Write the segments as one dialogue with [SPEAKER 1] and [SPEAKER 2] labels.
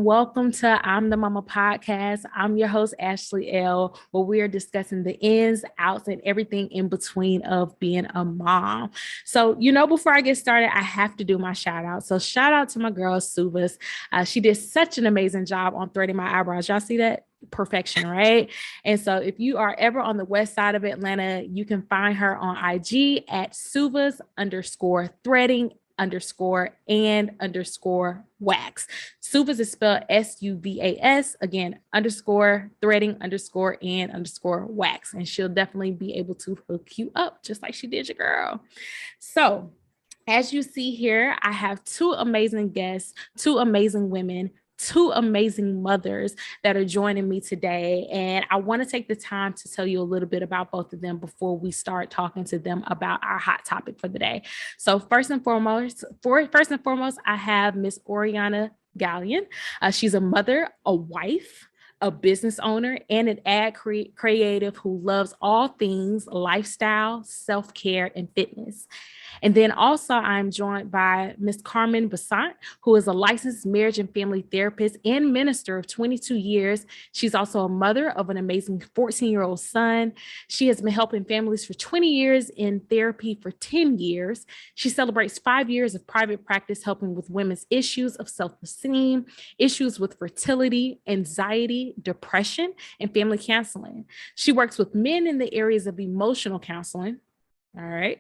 [SPEAKER 1] welcome to I'm the Mama podcast. I'm your host, Ashley L., where we are discussing the ins, outs, and everything in between of being a mom. So, before I get started, I have to do my shout out. So shout out to my girl, Suvas. She did such an amazing job on threading my eyebrows. Y'all see that? Perfection, right? And so if you are ever on the west side of Atlanta, you can find her on IG at Suvas_threading_and_wax. Suvas is spelled SUVAS, again, _threading_and_wax. And she'll definitely be able to hook you up just like she did your girl. So as you see here, I have two amazing guests, two amazing women, two amazing mothers that are joining me today. And I want to take the time to tell you a little bit about both of them before we start talking to them about our hot topic for the day. So first and foremost, I have Miss Oriana Gallion. She's a mother, a wife, a business owner, and an ad creative who loves all things lifestyle, self-care, and fitness. And then also I'm joined by Miss Carmen Bessant, who is a licensed marriage and family therapist and minister of 22 years. She's also a mother of an amazing 14-year-old son. She has been helping families for 20 years, in therapy for 10 years. She celebrates 5 years of private practice helping with women's issues of self-esteem, issues with fertility, anxiety, depression, and family counseling. She works with men in the areas of emotional counseling. All right.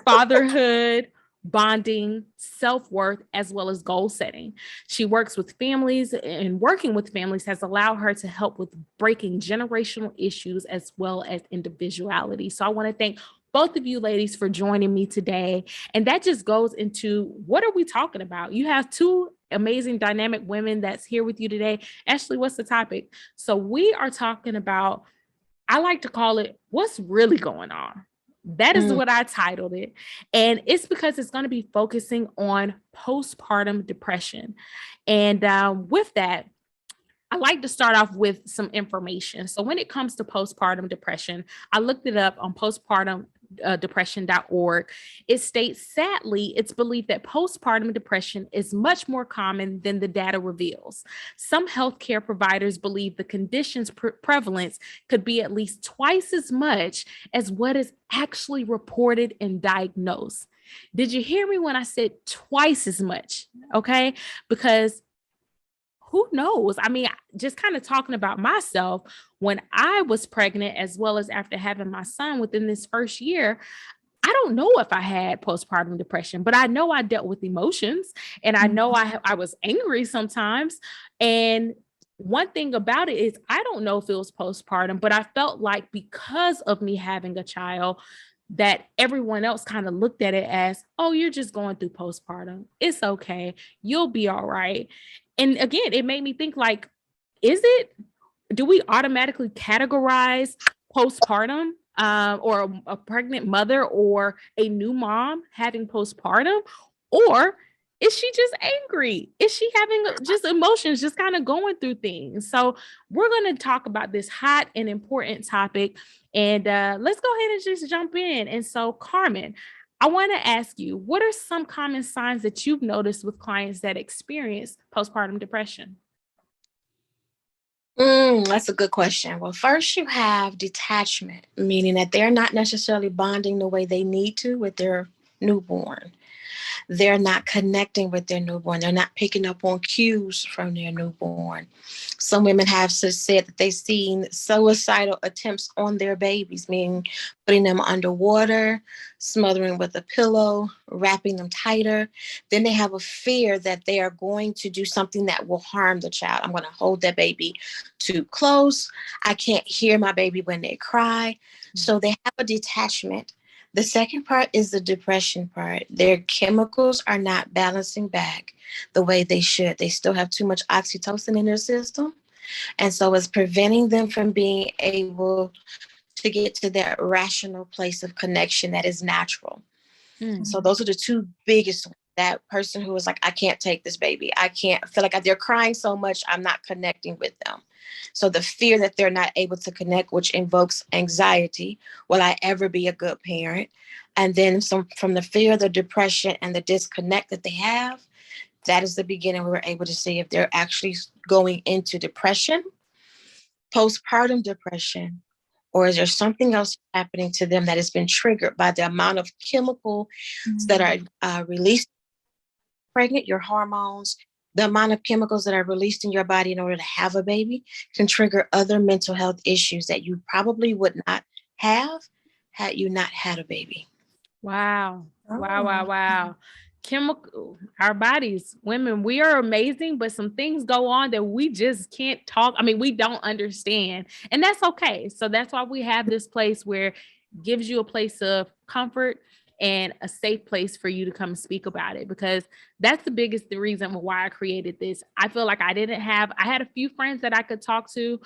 [SPEAKER 1] Fatherhood, bonding, self-worth, as well as goal setting. She works with families, and working with families has allowed her to help with breaking generational issues as well as individuality. So I want to thank both of you ladies for joining me today. And that just goes into, what are we talking about? You have two amazing dynamic women that's here with you today. Ashley, what's the topic? So we are talking about, I like to call it, what's really going on. That is what I titled it. And it's because it's going to be focusing on postpartum depression. And with that, I like to start off with some information. So when it comes to postpartum depression, I looked it up on postpartumdepression.org. It states, sadly, it's believed that postpartum depression is much more common than the data reveals. Some healthcare providers believe the condition's prevalence could be at least twice as much as what is actually reported and diagnosed. Did you hear me when I said twice as much? Okay, because who knows? I mean, just kind of talking about myself, when I was pregnant, as well as after having my son within this first year, I don't know if I had postpartum depression, but I know I dealt with emotions, and I know I was angry sometimes. And one thing about it is, I don't know if it was postpartum, but I felt like because of me having a child, that everyone else kind of looked at it as, oh, you're just going through postpartum. It's okay. You'll be all right. And again, it made me think, like, do we automatically categorize postpartum or a pregnant mother or a new mom having postpartum? Or is she just angry? Is she having just emotions, just kind of going through things? So we're going to talk about this hot and important topic. And let's go ahead and just jump in. And so, Carmen, I want to ask you, what are some common signs that you've noticed with clients that experience postpartum depression?
[SPEAKER 2] That's a good question. Well, first you have detachment, meaning that they're not necessarily bonding the way they need to with their newborn. They're not connecting with their newborn. They're not picking up on cues from their newborn. Some women have said that they've seen suicidal attempts on their babies, meaning putting them underwater, smothering with a pillow, wrapping them tighter. Then they have a fear that they are going to do something that will harm the child. I'm going to hold that baby too close. I can't hear my baby when they cry. So they have a detachment. The second part is the depression part. Their chemicals are not balancing back the way they should. They still have too much oxytocin in their system. And so it's preventing them from being able to get to that rational place of connection that is natural. So those are the two biggest ones. That person who is like, I can't take this baby. I feel like they're crying so much, I'm not connecting with them. So the fear that they're not able to connect, which invokes anxiety. Will I ever be a good parent? And then from the fear, the depression, and the disconnect that they have, That is the beginning. We were able to see if they're actually going into depression, postpartum depression, or is there something else happening to them that has been triggered by the amount of chemicals that are released pregnant, your hormones, the amount of chemicals that are released in your body in order to have a baby can trigger other mental health issues that you probably would not have had you not had a baby.
[SPEAKER 1] Wow. Wow. Chemical, our bodies, women, we are amazing, but some things go on that we just can't talk. I mean, we don't understand, and that's okay. So that's why we have this place where it gives you a place of comfort and a safe place for you to come speak about it, because that's the biggest reason why I created this. I feel like I had a few friends that I could talk to.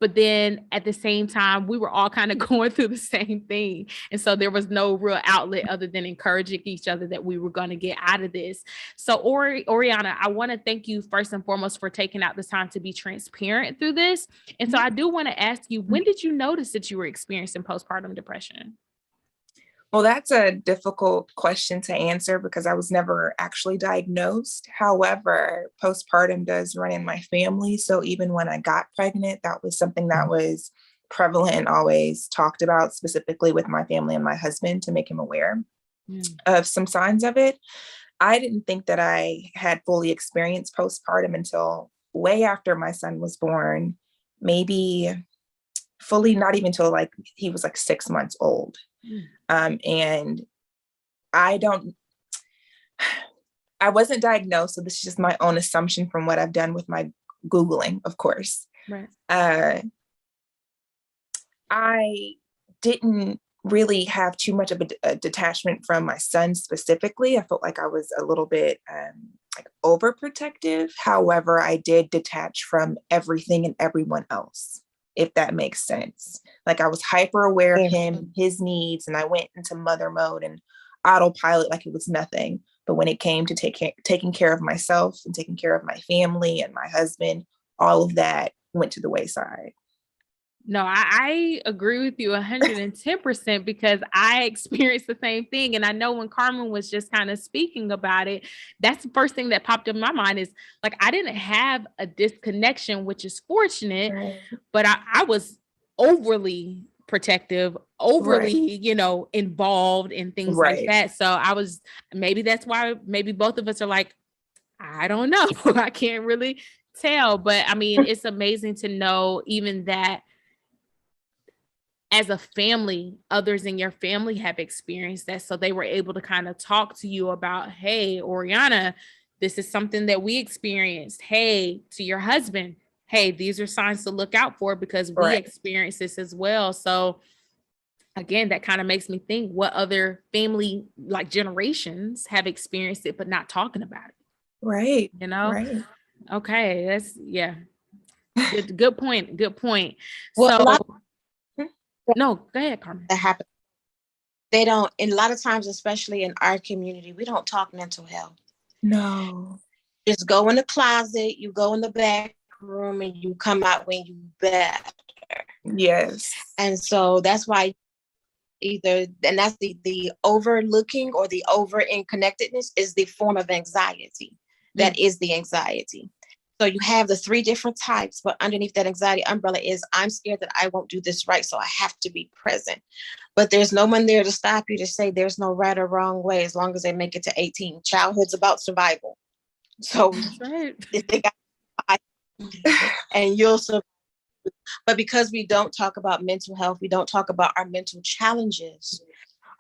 [SPEAKER 1] But then at the same time, we were all kind of going through the same thing. And so there was no real outlet other than encouraging each other that we were going to get out of this. So Oriana, I want to thank you first and foremost for taking out the time to be transparent through this. And so I do want to ask you, when did you notice that you were experiencing postpartum depression?
[SPEAKER 3] Well, that's a difficult question to answer because I was never actually diagnosed. However, postpartum does run in my family. So even when I got pregnant, that was something that was prevalent and always talked about, specifically with my family and my husband, to make him aware of some signs of it. I didn't think that I had fully experienced postpartum until way after my son was born, maybe fully not even until like he was like 6 months old. And I wasn't diagnosed, so this is just my own assumption from what I've done with my Googling, of course.
[SPEAKER 1] Right.
[SPEAKER 3] I didn't really have too much of a detachment from my son specifically. I felt like I was a little bit like overprotective. However, I did detach from everything and everyone else, if that makes sense. Like I was hyper aware of him, his needs, and I went into mother mode and autopilot like it was nothing. But when it came to taking care of myself and taking care of my family and my husband, all of that went to the wayside.
[SPEAKER 1] No, I agree with you 110% because I experienced the same thing. And I know when Carmen was just kind of speaking about it, that's the first thing that popped in my mind is like, I didn't have a disconnection, which is fortunate,
[SPEAKER 3] Right.
[SPEAKER 1] but I was overly protective, overly, involved in things like that. So I was, maybe that's why maybe both of us are like, I don't know. I can't really tell. But I mean, it's amazing to know even that as a family, others in your family have experienced that. So they were able to kind of talk to you about, hey, Oriana, this is something that we experienced. Hey, to your husband, hey, these are signs to look out for because we experienced this as well. So again, that kind of makes me think what other family like generations have experienced it, but not talking about it.
[SPEAKER 3] Right.
[SPEAKER 1] Right. Okay. That's Good point. Good point.
[SPEAKER 2] Well,
[SPEAKER 1] no, go ahead, Carmen.
[SPEAKER 2] That happens. They don't, and a lot of times, especially in our community, we don't talk mental health.
[SPEAKER 3] No.
[SPEAKER 2] Just go in the closet, you go in the back room, and you come out when you better.
[SPEAKER 3] Yes.
[SPEAKER 2] And so that's why that's the overlooking or the over in connectedness is the form of anxiety. That is the anxiety. So you have the 3 different types, but underneath that anxiety umbrella is I'm scared that I won't do this right, so I have to be present. But there's no one there to stop you to say there's no right or wrong way as long as they make it to 18. Childhood's about survival. So if they got and you'll survive. But because we don't talk about mental health, we don't talk about our mental challenges,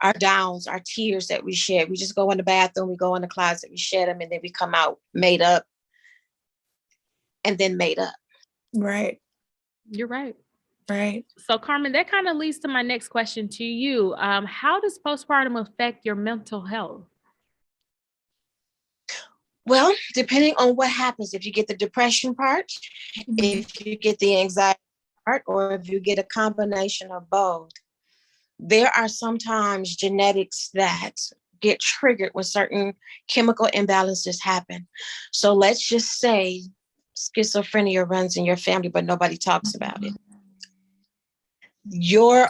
[SPEAKER 2] our downs, our tears that we shed. We just go in the bathroom, we go in the closet, we shed them, and then we come out made up. And then made up.
[SPEAKER 3] Right.
[SPEAKER 1] You're right.
[SPEAKER 3] Right.
[SPEAKER 1] So Carmen, that kind of leads to my next question to you. How does postpartum affect your mental health?
[SPEAKER 2] Well, depending on what happens, if you get the depression part, if you get the anxiety part, or if you get a combination of both, there are sometimes genetics that get triggered when certain chemical imbalances happen. So let's just say schizophrenia runs in your family, but nobody talks about it. Your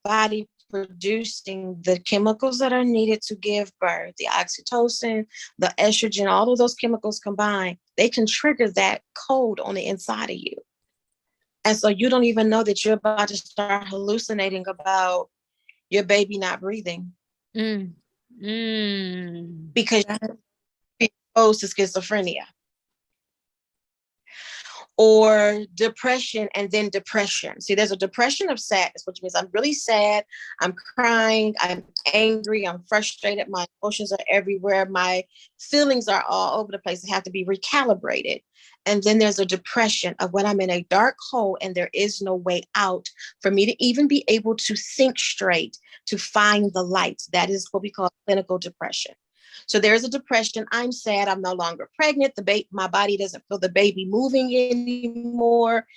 [SPEAKER 2] body producing the chemicals that are needed to give birth, the oxytocin, the estrogen, all of those chemicals combined, they can trigger that code on the inside of you. And so you don't even know that you're about to start hallucinating about your baby not breathing because you're exposed to schizophrenia. Or depression and then depression. See, there's a depression of sadness, which means I'm really sad, I'm crying, I'm angry, I'm frustrated, my emotions are everywhere, my feelings are all over the place, they have to be recalibrated. And then there's a depression of when I'm in a dark hole and there is no way out for me to even be able to think straight, to find the light. That is what we call clinical depression. So there's a depression. I'm sad. I'm no longer pregnant. My body doesn't feel the baby moving anymore.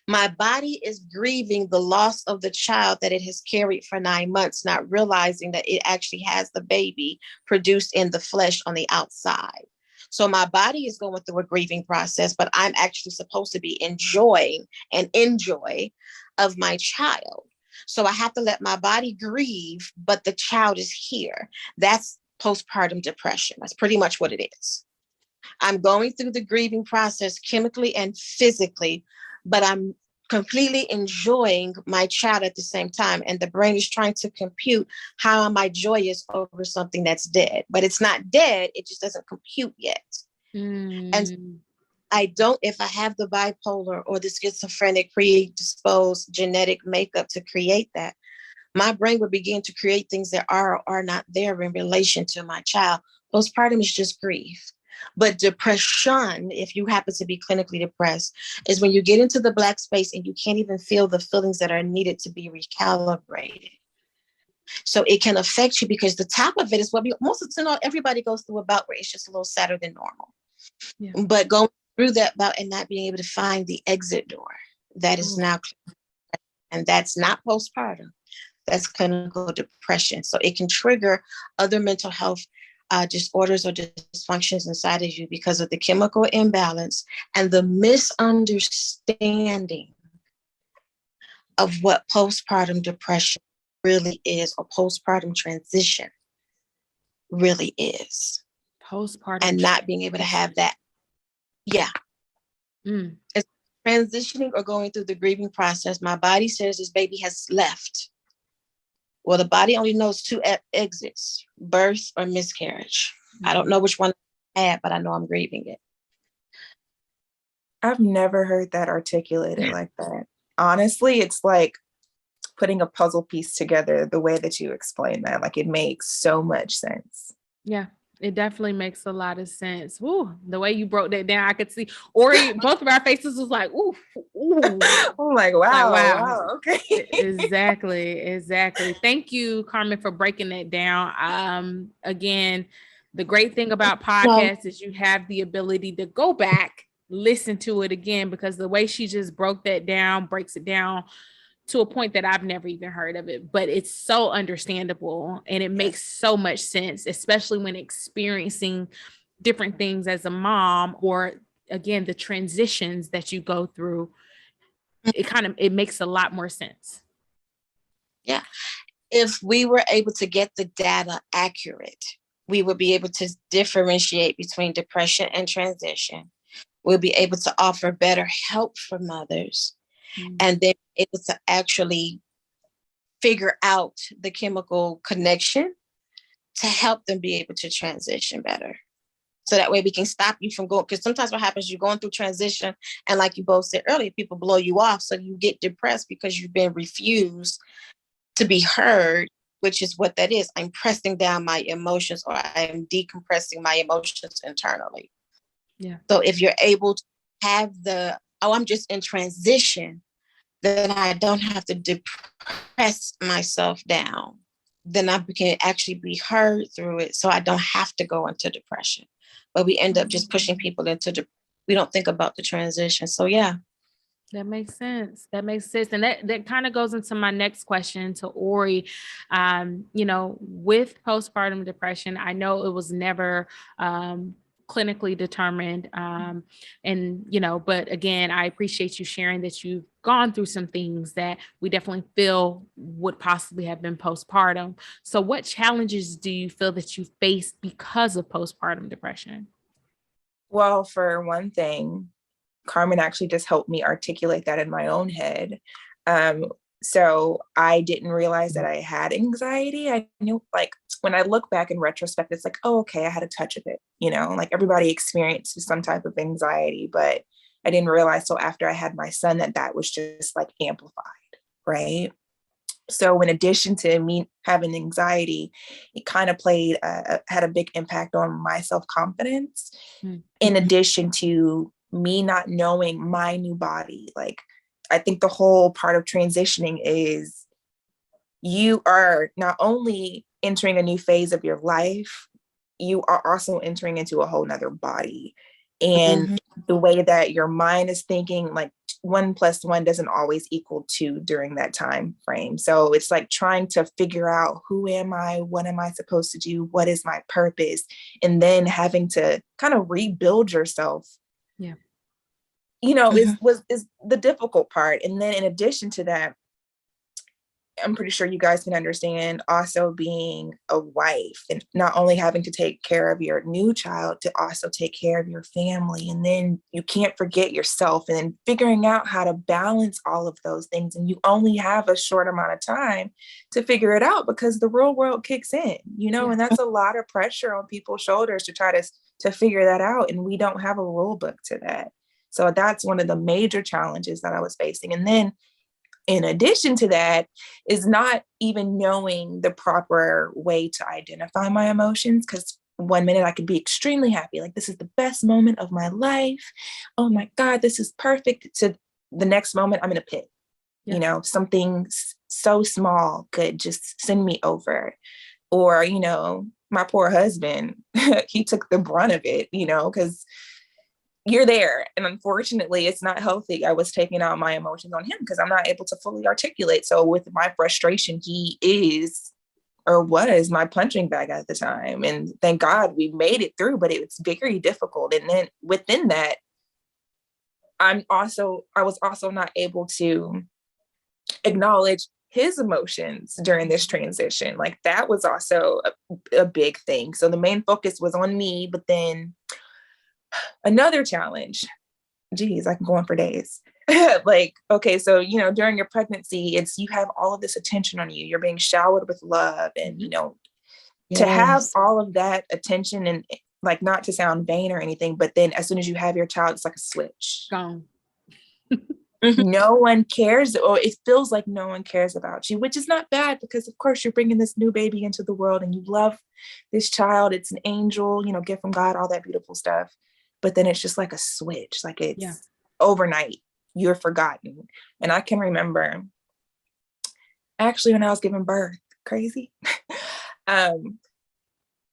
[SPEAKER 2] My body is grieving the loss of the child that it has carried for 9 months, not realizing that it actually has the baby produced in the flesh on the outside. So my body is going through a grieving process, but I'm actually supposed to be enjoying and enjoy of my child. So I have to let my body grieve, but the child is here. That's postpartum depression. That's pretty much what it is. I'm going through the grieving process chemically and physically, but I'm completely enjoying my child at the same time. And the brain is trying to compute how am I joyous over something that's dead, but it's not dead. It just doesn't compute yet. And I don't, if I have the bipolar or the schizophrenic predisposed genetic makeup to create that, my brain would begin to create things that are or are not there in relation to my child. Postpartum is just grief. But depression, if you happen to be clinically depressed, is when you get into the black space and you can't even feel the feelings that are needed to be recalibrated. So it can affect you because the top of it is what everybody goes through a bout where it's just a little sadder than normal. Yeah. But going through that bout and not being able to find the exit door, that is now, and that's not postpartum. That's clinical depression. So it can trigger other mental health disorders or dysfunctions inside of you because of the chemical imbalance and the misunderstanding of what postpartum depression really is, or postpartum transition really is.
[SPEAKER 1] Postpartum.
[SPEAKER 2] And not being able to have that. Yeah. It's transitioning or going through the grieving process. My body says this baby has left. Well, the body only knows two exits, birth or miscarriage. I don't know which one I had, but I know I'm grieving it.
[SPEAKER 3] I've never heard that articulated like that. Honestly, it's like putting a puzzle piece together the way that you explain that. Like, it makes so much sense.
[SPEAKER 1] Yeah. It definitely makes a lot of sense. Ooh, the way you broke that down, I could see Ori, both of our faces was like, ooh.
[SPEAKER 3] I'm like, wow. Okay.
[SPEAKER 1] Exactly. Thank you, Carmen, for breaking that down. Again, the great thing about podcasts is you have the ability to go back, listen to it again, because the way she just breaks it down to a point that I've never even heard of it, but it's so understandable and it makes so much sense, especially when experiencing different things as a mom, or again, the transitions that you go through. It makes a lot more sense.
[SPEAKER 2] Yeah. If we were able to get the data accurate, we would be able to differentiate between depression and transition. We'll be able to offer better help for mothers. And then able to actually figure out the chemical connection to help them be able to transition better. So that way we can stop you from going, because sometimes what happens, you're going through transition, and like you both said earlier, people blow you off. So you get depressed because you've been refused to be heard, which is what that is. I'm pressing down my emotions, or I'm decompressing my emotions internally.
[SPEAKER 1] Yeah.
[SPEAKER 2] So if you're able to have I'm just in transition, then I don't have to depress myself down. Then I can actually be heard through it, so I don't have to go into depression. But we end up just pushing people into we don't think about the transition. So yeah.
[SPEAKER 1] That makes sense. And that kind of goes into my next question to Ori. With postpartum depression, I know it was never clinically determined. But again, I appreciate you sharing that you've gone through some things that we definitely feel would possibly have been postpartum. So what challenges do you feel that you faced because of postpartum depression?
[SPEAKER 3] Well, for one thing, Carmen actually just helped me articulate that in my own head. Um, so I didn't realize that I had anxiety. I knew, like, when I look back in retrospect, it's like, oh, okay, I had a touch of it, like everybody experiences some type of anxiety, but I didn't realize till after I had my son that was just like amplified, right? So in addition to me having anxiety, it kind of had a big impact on my self-confidence, in addition to me not knowing my new body. Like, I think the whole part of transitioning is you are not only entering a new phase of your life, you are also entering into a whole nother body. And the way that your mind is thinking, like 1+1 doesn't always equal 2 during that time frame. So it's like trying to figure out, who am I? What am I supposed to do? What is my purpose? And then having to kind of rebuild yourself.
[SPEAKER 1] Yeah.
[SPEAKER 3] Is the difficult part. And then in addition to that, I'm pretty sure you guys can understand also being a wife and not only having to take care of your new child, to also take care of your family. And then you can't forget yourself, and then figuring out how to balance all of those things. And you only have a short amount of time to figure it out, because the real world kicks in, and that's a lot of pressure on people's shoulders to try to figure that out. And we don't have a rule book to that. So that's one of the major challenges that I was facing. And then in addition to that is not even knowing the proper way to identify my emotions, because one minute I could be extremely happy, like this is the best moment of my life. Oh my God, this is perfect. To the next moment, I'm in a pit. Something so small could just send me over. Or, my poor husband, he took the brunt of it, because you're there. And unfortunately, it's not healthy. I was taking out my emotions on him because I'm not able to fully articulate. So with my frustration, he is or was my punching bag at the time. And thank God we made it through, but it was very difficult. And then within that, I was also not able to acknowledge his emotions during this transition. Like, that was also a big thing. So the main focus was on me, but then another challenge, geez, I can go on for days. Like, okay, so, during your pregnancy, you have all of this attention on you. You're being showered with love. And, to have all of that attention, and like, not to sound vain or anything, but then as soon as you have your child, it's like a switch.
[SPEAKER 1] Gone.
[SPEAKER 3] No one cares, or it feels like no one cares about you, which is not bad, because of course you're bringing this new baby into the world and you love this child. It's an angel, gift from God, all that beautiful stuff. But then it's just like a switch, like it's overnight, you're forgotten. And I can remember actually when I was giving birth, crazy. I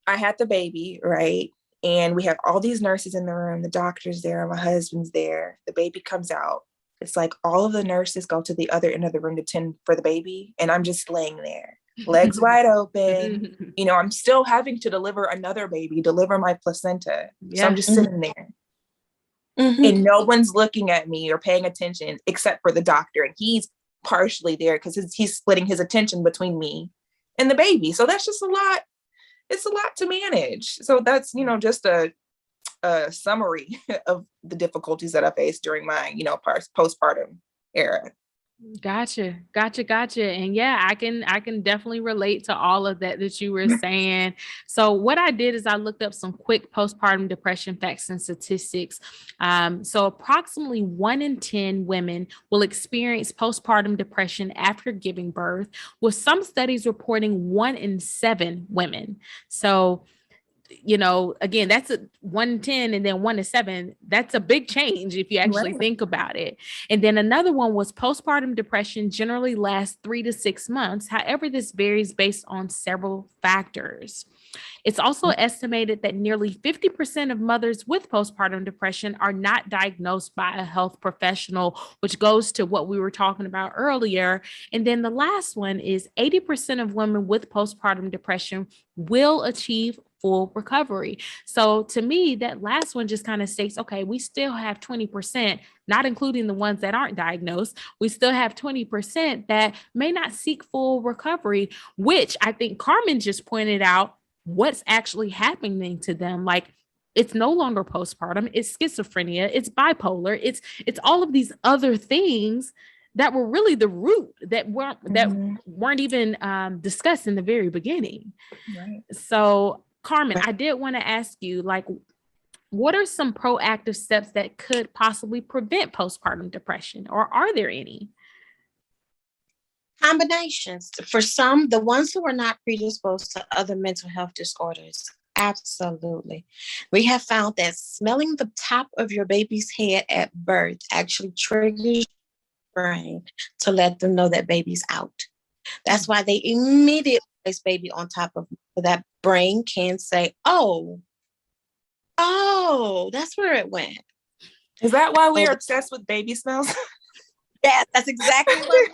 [SPEAKER 3] had the baby, right? And we have all these nurses in the room, the doctor's there, my husband's there, the baby comes out. It's like all of the nurses go to the other end of the room to tend for the baby. And I'm just laying there, legs wide open. I'm still having to deliver another baby, deliver my placenta. So I'm just sitting there. And no one's looking at me or paying attention except for the doctor. And he's partially there because he's splitting his attention between me and the baby. So that's just a lot. It's a lot to manage. So that's, just a summary of the difficulties that I faced during my, postpartum era.
[SPEAKER 1] Gotcha. And yeah, I can definitely relate to all of that you were saying. So what I did is I looked up some quick postpartum depression facts and statistics. So approximately 1 in 10 women will experience postpartum depression after giving birth, with some studies reporting 1 in 7 women. So again, that's a 1 in 10 and then 1 in 7. That's a big change if you actually think about it. And then another one was postpartum depression generally lasts 3 to 6 months. However, this varies based on several factors. It's also estimated that nearly 50% of mothers with postpartum depression are not diagnosed by a health professional, which goes to what we were talking about earlier. And then the last one is 80% of women with postpartum depression will achieve full recovery. So to me, that last one just kind of states, okay, we still have 20%, not including the ones that aren't diagnosed. We still have 20% that may not seek full recovery, which I think Carmen just pointed out what's actually happening to them. Like, it's no longer postpartum, it's schizophrenia, it's bipolar, it's all of these other things that were really the root that weren't even discussed in the very beginning.
[SPEAKER 3] Right.
[SPEAKER 1] So, Carmen, I did want to ask you, like, what are some proactive steps that could possibly prevent postpartum depression, or are there any?
[SPEAKER 2] Combinations. For some, the ones who are not predisposed to other mental health disorders, absolutely. We have found that smelling the top of your baby's head at birth actually triggers brain to let them know that baby's out. That's why they immediately place baby on top of so that brain can say, oh, that's where it went.
[SPEAKER 3] Is that why we are obsessed with baby smells?
[SPEAKER 2] Yeah, that's exactly what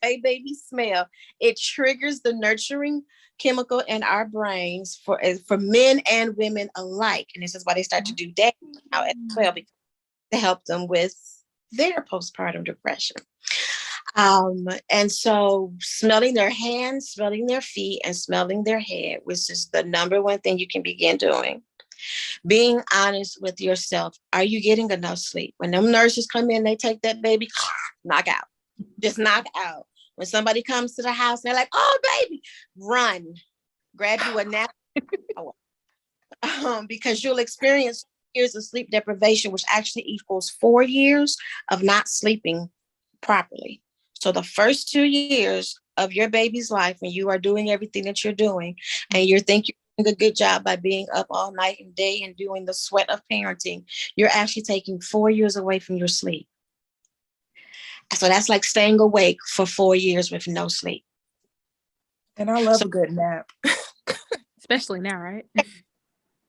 [SPEAKER 2] a baby smell. It triggers the nurturing chemical in our brains for men and women alike. And this is why they start to do that now as well, because to help them with their postpartum depression. And so smelling their hands, smelling their feet, and smelling their head, which is the number one thing you can begin doing. Being honest with yourself. Are you getting enough sleep? When them nurses come in, they take that baby, knock out. Just knock out. When somebody comes to the house, they're like, oh, baby, run. Grab you a nap. Because you'll experience years of sleep deprivation, which actually equals 4 years of not sleeping properly. So the first 2 years of your baby's life, when you are doing everything that you're doing, and you think you're doing a good job by being up all night and day and doing the sweat of parenting, you're actually taking 4 years away from your sleep. So that's like staying awake for 4 years with no sleep.
[SPEAKER 3] And I love a good nap.
[SPEAKER 1] Especially now, right?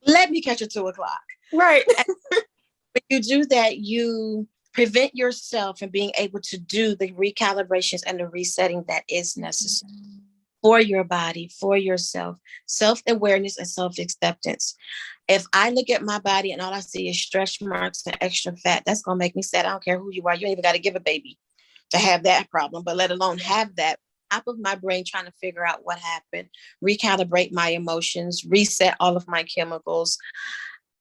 [SPEAKER 2] Let me catch you 2 o'clock.
[SPEAKER 3] Right.
[SPEAKER 2] When you do that, you prevent yourself from being able to do the recalibrations and the resetting that is necessary for your body, for yourself, self-awareness and self-acceptance. If I look at my body and all I see is stretch marks and extra fat, that's going to make me sad. I don't care who you are. You ain't even got to give a baby to have that problem, but let alone have that top of my brain trying to figure out what happened, recalibrate my emotions, reset all of my chemicals.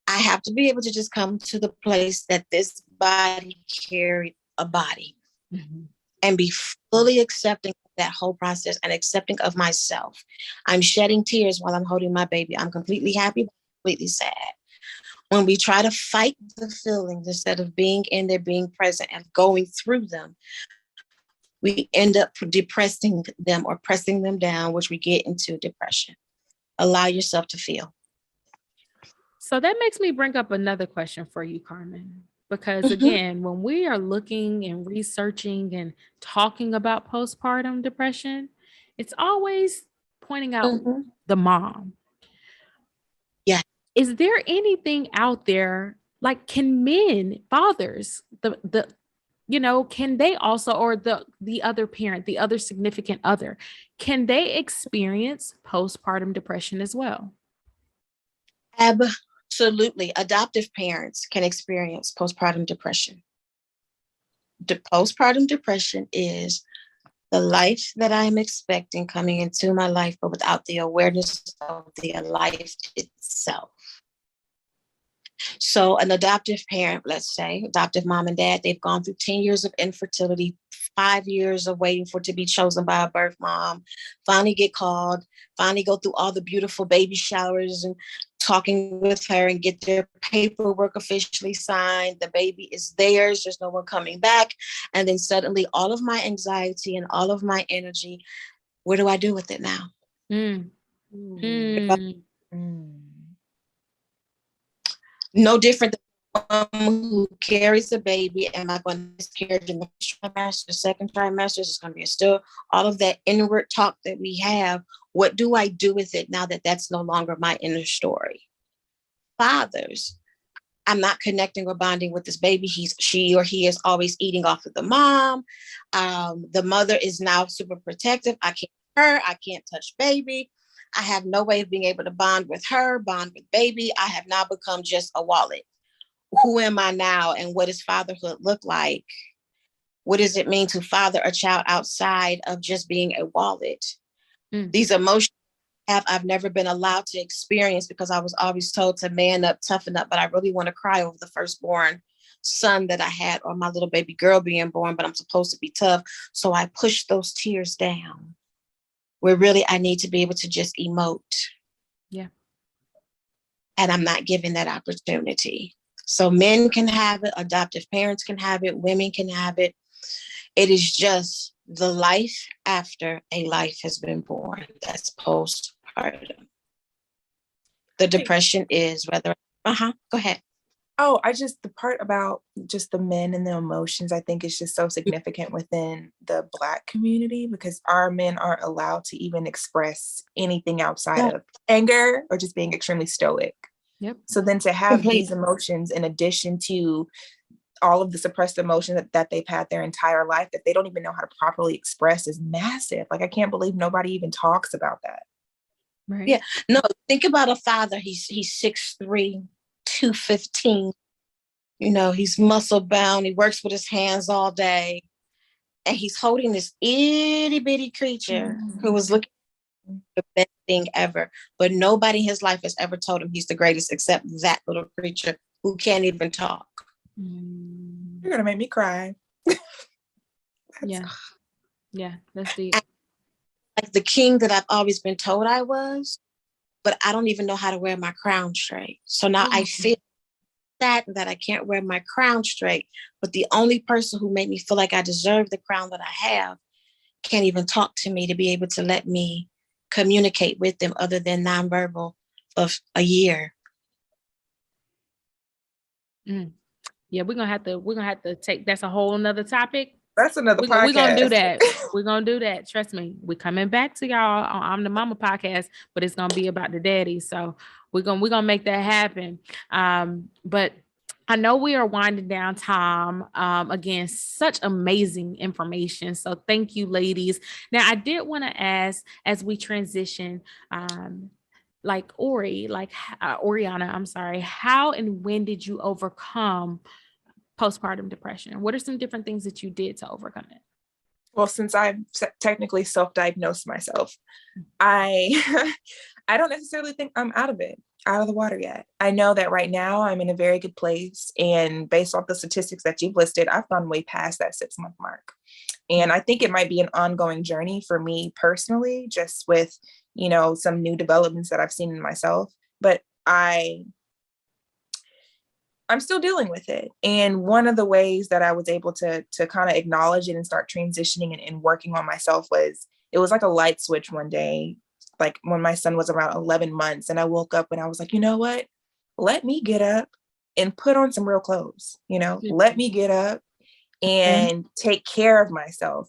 [SPEAKER 2] I have to be able to just come to the place that this body carried a body and be fully accepting of that whole process and accepting of myself. I'm shedding tears while I'm holding my baby. I'm completely happy, completely sad. When we try to fight the feelings instead of being in there, being present and going through them, we end up depressing them or pressing them down, which we get into depression. Allow yourself to feel.
[SPEAKER 1] So that makes me bring up another question for you, Carmen, because again, when we are looking and researching and talking about postpartum depression, it's always pointing out the mom.
[SPEAKER 2] Yeah.
[SPEAKER 1] Is there anything out there, like, can men, fathers, can they also, or the other parent, the other significant other, can they experience postpartum depression as well?
[SPEAKER 2] Absolutely. Adoptive parents can experience postpartum depression. The postpartum depression is the life that I am expecting coming into my life, but without the awareness of the life itself. So an adoptive parent, let's say, adoptive mom and dad, they've gone through 10 years of infertility, 5 years of waiting for it to be chosen by a birth mom, finally get called, finally go through all the beautiful baby showers and talking with her and get their paperwork officially signed. The baby is theirs. There's no one coming back. And then suddenly all of my anxiety and all of my energy, what do I do with it now? No different than a woman who carries a baby. Am I going to miscarriage in the first trimester, second trimester? It's going to be still all of that inward talk that we have. What do I do with it now that that's no longer my inner story? Fathers, I'm not connecting or bonding with this baby. She or he is always eating off of the mom. The mother is now super protective. I can't touch baby. I have no way of being able to bond with her, bond with baby. I have now become just a wallet. Who am I now? And what does fatherhood look like? What does it mean to father a child outside of just being a wallet? These emotions I've never been allowed to experience because I was always told to man up, toughen up, but I really want to cry over the firstborn son that I had or my little baby girl being born, but I'm supposed to be tough. So I push those tears down where really I need to be able to just emote.
[SPEAKER 1] Yeah.
[SPEAKER 2] And I'm not given that opportunity. So men can have it, adoptive parents can have it, women can have it. It is just the life after a life has been born. That's postpartum. The depression is whether, go ahead.
[SPEAKER 3] Oh, the part about just the men and the emotions, I think is just so significant within the Black community because our men aren't allowed to even express anything outside of anger or just being extremely stoic.
[SPEAKER 1] Yep.
[SPEAKER 3] So then to have these emotions in addition to all of the suppressed emotions that they've had their entire life that they don't even know how to properly express is massive. Like, I can't believe nobody even talks about that.
[SPEAKER 1] Right.
[SPEAKER 2] Yeah. No, think about a father. He's 6'3", 215. You know, he's muscle bound. He works with his hands all day. And he's holding this itty bitty creature who was looking the best thing ever. But nobody in his life has ever told him he's the greatest except that little creature who can't even talk.
[SPEAKER 3] You're going to make me cry.
[SPEAKER 1] Yeah. Yeah, that's deep.
[SPEAKER 2] Like the king that I've always been told I was, but I don't even know how to wear my crown straight. So now I feel that I can't wear my crown straight. But the only person who made me feel like I deserve the crown that I have can't even talk to me to be able to let me communicate with them other than nonverbal of a year.
[SPEAKER 1] Yeah, we're gonna have to take that's a whole nother topic.
[SPEAKER 3] That's another podcast.
[SPEAKER 1] We're gonna do that. We're gonna do that. Trust me. We're coming back to y'all on I'm the Mama podcast, but it's gonna be about the daddy. So we're gonna make that happen. But I know we are winding down time. Again, such amazing information. So thank you, ladies. Now, I did want to ask as we transition, like Oriana, I'm sorry, how and when did you overcome postpartum depression? What are some different things that you did to overcome it?
[SPEAKER 3] Well, since I've technically self-diagnosed myself, I I don't necessarily think I'm out of the water yet. I know that right now I'm in a very good place. And based off the statistics that you've listed, I've gone way past that 6-month mark. And I think it might be an ongoing journey for me personally, just with, some new developments that I've seen in myself. But I'm still dealing with it. And one of the ways that I was able to kind of acknowledge it and start transitioning and working on myself it was like a light switch one day, like when my son was around 11 months. And I woke up and I was like, you know what? Let me get up and put on some real clothes, let me get up and take care of myself,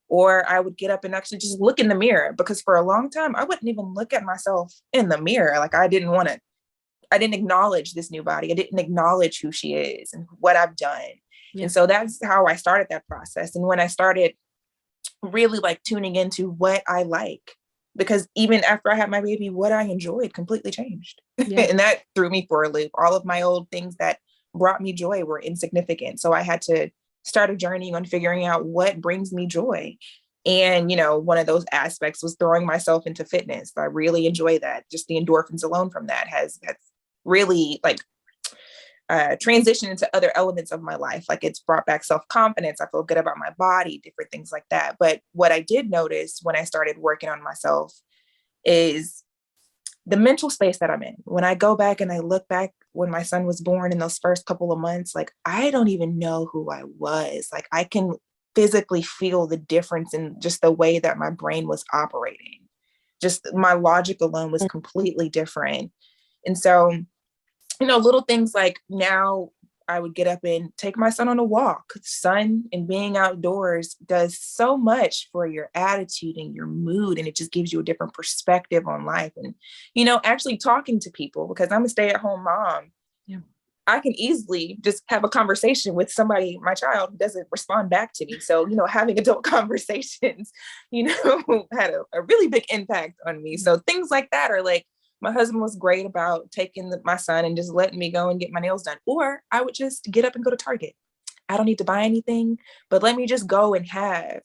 [SPEAKER 3] or I would get up and actually just look in the mirror, because for a long time, I wouldn't even look at myself in the mirror. Like I didn't acknowledge this new body. I didn't acknowledge who she is and what I've done. Yeah. And so that's how I started that process. And when I started really like tuning into what I like, because even after I had my baby, what I enjoyed completely changed. Yeah. And that threw me for a loop. All of my old things that brought me joy were insignificant. So I had to start a journey on figuring out what brings me joy. And, one of those aspects was throwing myself into fitness. I really enjoy that. Just the endorphins alone from that has really like transition into other elements of my life. Like it's brought back self-confidence. I feel good about my body, different things like that. But what I did notice when I started working on myself is the mental space that I'm in. When I go back and I look back when my son was born in those first couple of months, like I don't even know who I was. Like I can physically feel the difference in just the way that my brain was operating. Just my logic alone was completely different. And so, little things like now I would get up and take my son on a walk. Sun and being outdoors does so much for your attitude and your mood. And it just gives you a different perspective on life. And, actually talking to people, because I'm a stay-at-home mom. Yeah. I can easily just have a conversation with somebody, my child, who doesn't respond back to me. So, having adult conversations, had a really big impact on me. So things like that are like, my husband was great about taking my son and just letting me go and get my nails done. Or I would just get up and go to Target. I don't need to buy anything, but let me just go and have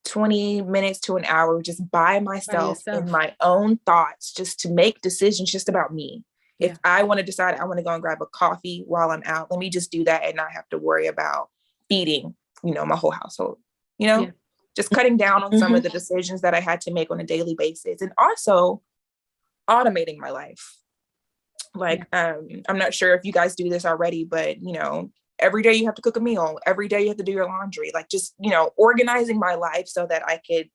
[SPEAKER 3] 20 minutes to an hour just by myself in my own thoughts, just to make decisions just about me. Yeah. If I want to decide I want to go and grab a coffee while I'm out, let me just do that and not have to worry about feeding, my whole household, just cutting down on some of the decisions that I had to make on a daily basis, and also automating my life. Like, I'm not sure if you guys do this already, but, every day you have to cook a meal. Every day you have to do your laundry. Like, just, organizing my life so that I could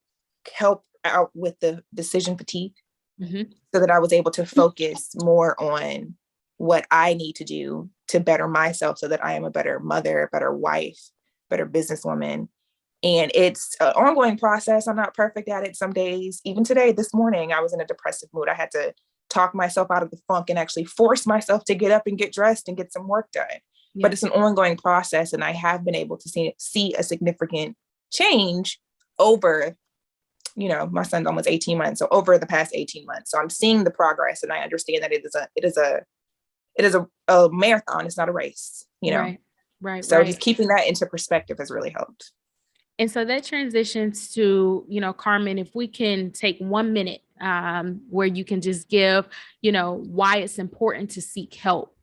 [SPEAKER 3] help out with the decision fatigue, so that I was able to focus more on what I need to do to better myself so that I am a better mother, better wife, better businesswoman. And it's an ongoing process. I'm not perfect at it some days. Even today, this morning, I was in a depressive mood. I had to talk myself out of the funk and actually force myself to get up and get dressed and get some work done. Yeah. But it's an ongoing process. And I have been able to see a significant change over, my son's almost 18 months. So over the past 18 months. So I'm seeing the progress, and I understand that it is a marathon. It's not a race, Right. So just keeping that into perspective has really helped.
[SPEAKER 1] And so that transitions to, Carmen, if we can take 1 minute where you can just give, why it's important to seek help,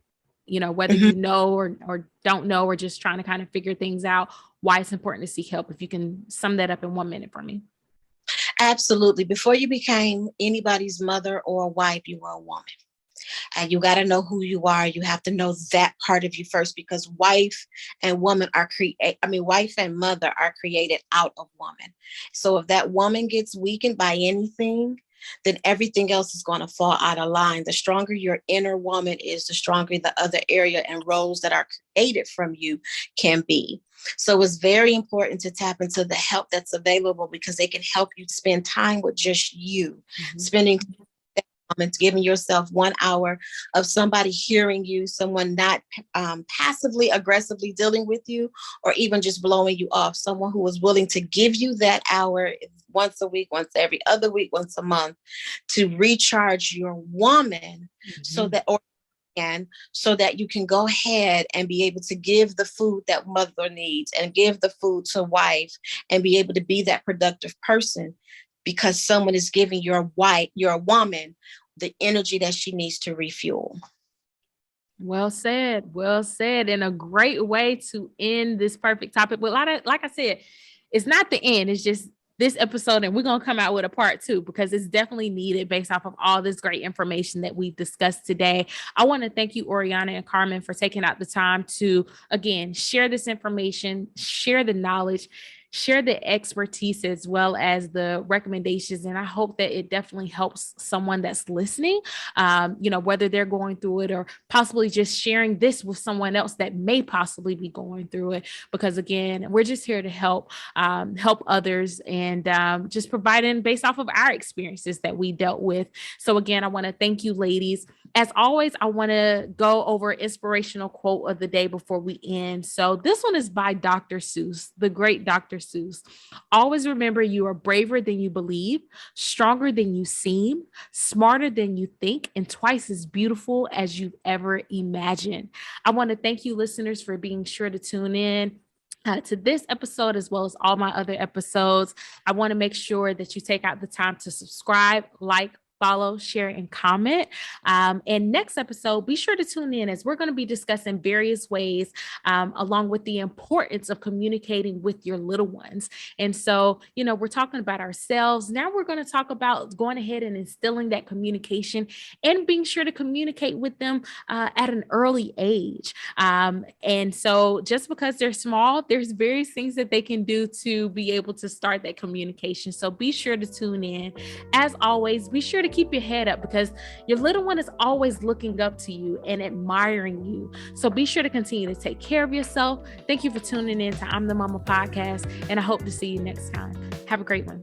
[SPEAKER 1] whether you know or don't know, or just trying to kind of figure things out, why it's important to seek help. If you can sum that up in 1 minute for me.
[SPEAKER 2] Absolutely. Before you became anybody's mother or wife, you were a woman. And you got to know who you are. You have to know that part of you first, because wife and mother are created out of woman. So if that woman gets weakened by anything, then everything else is going to fall out of line. The stronger your inner woman is, the stronger the other area and roles that are created from you can be. So it's very important to tap into the help that's available, because they can help you spend time with just you, spending and giving yourself 1 hour of somebody hearing you, someone not passively aggressively dealing with you, or even just blowing you off, someone who is willing to give you that hour once a week, once every other week, once a month, to recharge your woman, so that you can go ahead and be able to give the food that mother needs, and give the food to wife, and be able to be that productive person, because someone is giving your woman the energy that she needs to refuel.
[SPEAKER 1] Well said, and a great way to end this perfect topic. But like I said, it's not the end. It's just this episode, and we're going to come out with a part 2, because it's definitely needed based off of all this great information that we've discussed today. I want to thank you, Oriana and Carmen, for taking out the time to, again, share this information, share the knowledge, share the expertise, as well as the recommendations. And I hope that it definitely helps someone that's listening, whether they're going through it, or possibly just sharing this with someone else that may possibly be going through it. Because again, we're just here to help others, and just providing based off of our experiences that we dealt with. So again, I want to thank you, ladies. As always, I want to go over inspirational quote of the day before we end. So this one is by Dr. Seuss, the great Dr. Seuss. Always remember, you are braver than you believe, stronger than you seem, smarter than you think, and twice as beautiful as you've ever imagined. I want to thank you, listeners, for being sure to tune in to this episode, as well as all my other episodes. I want to make sure that you take out the time to subscribe, like, follow, share, and comment. And next episode, be sure to tune in, as we're going to be discussing various ways, along with the importance of communicating with your little ones. And so, we're talking about ourselves. Now we're going to talk about going ahead and instilling that communication, and being sure to communicate with them at an early age. And so just because they're small, there's various things that they can do to be able to start that communication. So be sure to tune in. As always, be sure to keep your head up, because your little one is always looking up to you and admiring you. So be sure to continue to take care of yourself. Thank you for tuning in to I'm the Mama podcast, and I hope to see you next time. Have a great one.